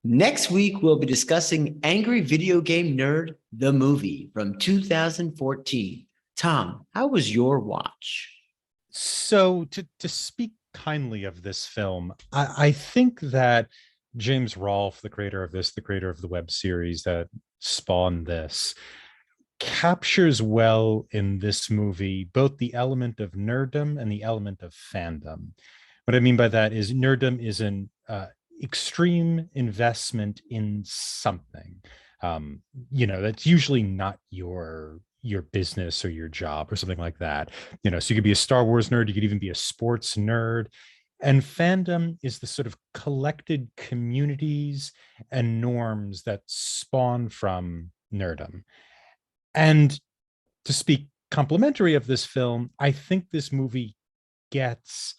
Next week, we'll be discussing Angry Video Game Nerd, the movie from 2014. Tom, how was your watch? So to speak kindly of this film, I think that James Rolfe, the creator of this, the creator of the web series that spawned this, captures well in this movie both the element of nerddom and the element of fandom. What I mean by that is nerddom is an extreme investment in something. That's usually not your business or your job or something like that. So you could be a Star Wars nerd, you could even be a sports nerd. And fandom is the sort of collected communities and norms that spawn from nerddom. And to speak complimentary of this film, I think this movie gets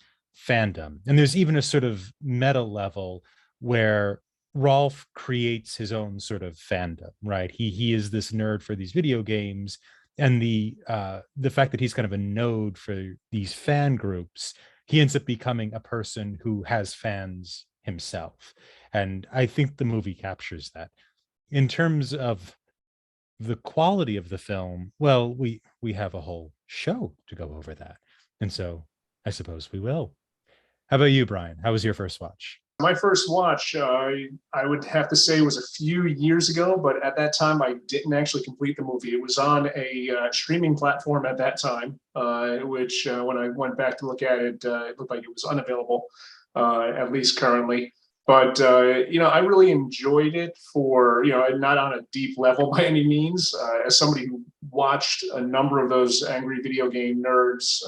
fandom. And there's even a sort of meta level where Rolf creates his own sort of fandom, right? He is this nerd for these video games, and the fact that he's kind of a node for these fan groups, he ends up becoming a person who has fans himself. And I think the movie captures that. In terms of the quality of the film, well, we have a whole show to go over that. And so I suppose we will. How about you, Brian? How was your first watch? My first watch, I would have to say, was a few years ago, but at that time I didn't actually complete the movie. It was on a streaming platform at that time, which when I went back to look at it, it looked like it was unavailable, at least currently. But I really enjoyed it for not on a deep level by any means. As somebody who watched a number of those angry video game nerds,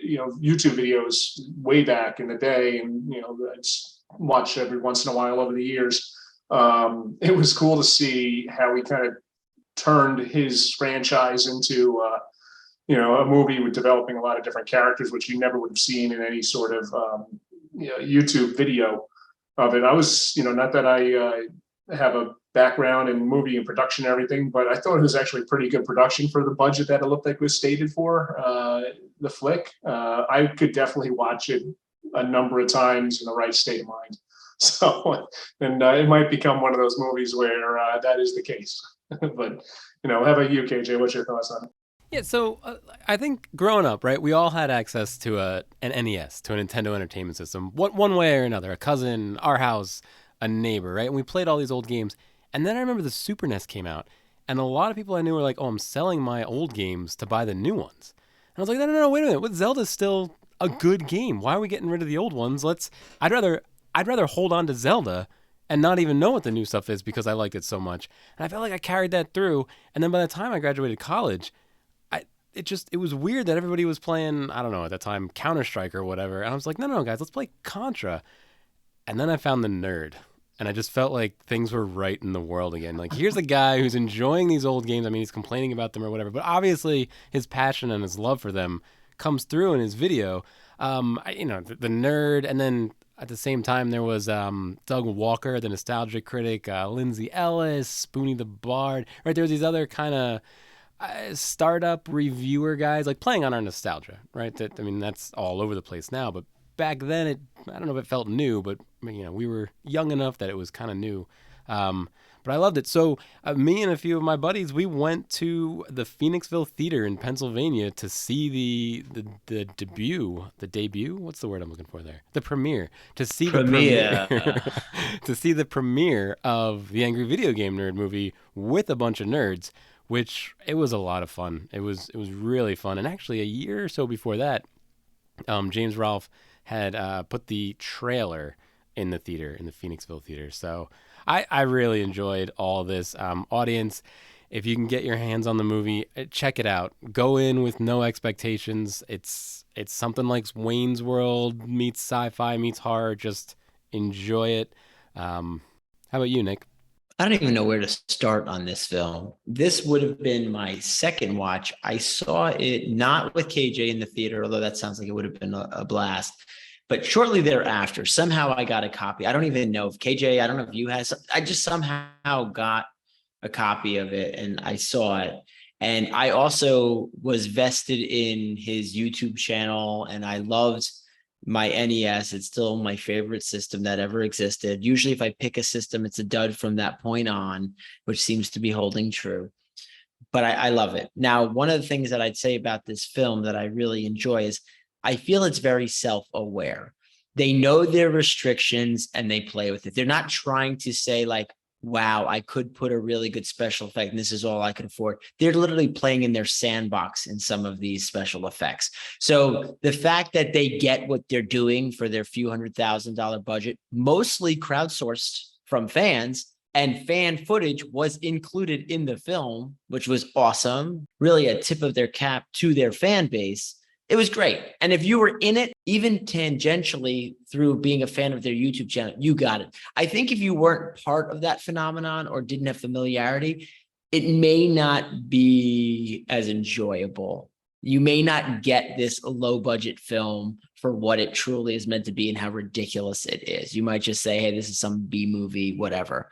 YouTube videos way back in the day, and it's watched every once in a while over the years. It was cool to see how he kind of turned his franchise into a movie with developing a lot of different characters, which you never would have seen in any sort of YouTube video of it. I was, not that I have a background in movie and production and everything, but I thought it was actually pretty good production for the budget that it looked like it was stated for the flick. I could definitely watch it a number of times in the right state of mind. So, and it might become one of those movies where that is the case. But, how about you, KJ? What's your thoughts on it? Yeah, so I think growing up, right, we all had access to an NES, to a Nintendo Entertainment System, one way or another, a cousin, our house, a neighbor, right? And we played all these old games. And then I remember the Super NES came out, and a lot of people I knew were like, oh, I'm selling my old games to buy the new ones. And I was like, no, wait a minute. What, Zelda's still a good game. Why are we getting rid of the old ones? I'd rather hold on to Zelda and not even know what the new stuff is because I liked it so much. And I felt like I carried that through. And then by the time I graduated college, it was weird that everybody was playing, I don't know, at that time, Counter-Strike or whatever. And I was like, no, guys, let's play Contra. And then I found the nerd. And I just felt like things were right in the world again. Like, here's a guy who's enjoying these old games. I mean, he's complaining about them or whatever. But obviously, his passion and his love for them comes through in his video. The nerd. And then at the same time, there was Doug Walker, the nostalgia critic, Lindsay Ellis, Spoonie the Bard. Right, there was these other kind of startup reviewer guys, like playing on our nostalgia, right? That's all over the place now, but back then I don't know if it felt new, but we were young enough that it was kind of new. But I loved it. So me and a few of my buddies, we went to the Phoenixville Theater in Pennsylvania to see the debut. What's the word I'm looking for there? The premiere. To see Premiere. the premiere. To see the premiere of the Angry Video Game Nerd movie with a bunch of nerds, which it was a lot of fun. It was really fun. And actually, a year or so before that, James Rolfe had put the trailer in the theater, in the Phoenixville Theater. So I really enjoyed all this. Audience, if you can get your hands on the movie, check it out. Go in with no expectations. It's something like Wayne's World meets sci-fi meets horror. Just enjoy it. How about you, Nick? I don't even know where to start on this film. This would have been my second watch. I saw it not with KJ in the theater, although that sounds like it would have been a blast. But shortly thereafter, somehow I got a copy. I don't even know if KJ, I don't know if you had, I just somehow got a copy of it and I saw it. And I also was vested in his YouTube channel and I loved my NES. It's still my favorite system that ever existed. Usually if I pick a system, it's a dud from that point on, which seems to be holding true. But I love it. Now, one of the things that I'd say about this film that I really enjoy is I feel it's very self-aware. They know their restrictions and they play with it. They're not trying to say like, wow, I could put a really good special effect and this is all I can afford. They're literally playing in their sandbox in some of these special effects. So the fact that they get what they're doing for their few $100,000 budget, mostly crowdsourced from fans, and fan footage was included in the film, which was awesome. Really a tip of their cap to their fan base. It was great. And if you were in it, even tangentially through being a fan of their YouTube channel, you got it. I think if you weren't part of that phenomenon or didn't have familiarity, it may not be as enjoyable. You may not get this low budget film for what it truly is meant to be and how ridiculous it is. You might just say, hey, this is some B movie, whatever.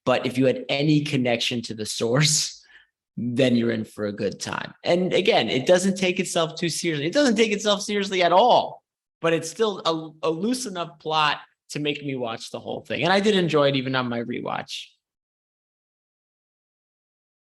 But if you had any connection to the source, then you're in for a good time. And again, it doesn't take itself too seriously. It doesn't take itself seriously at all, but it's still a loose enough plot to make me watch the whole thing. And I did enjoy it even on my rewatch.